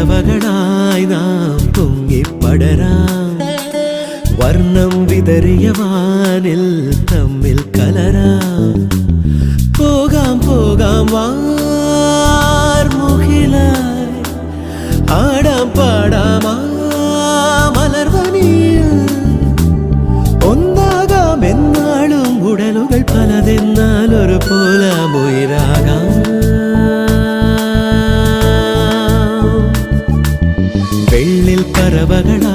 പറവകളായി നാം പൊങ്ങിപ്പടരാം വർണ്ണം വിതറിയ വാനിൽ തമ്മിൽ കലരാം പോകാം പോകാം വാർമുകിലായി ആടാം പാടാം മലർവനിയിൽ ഒന്നാകാം എന്നാളും ഉടലുകൾ പലതെന്നാൽ ഒരു പോലാമുയിരാകാം വെള്ളിൽ പറവകളായി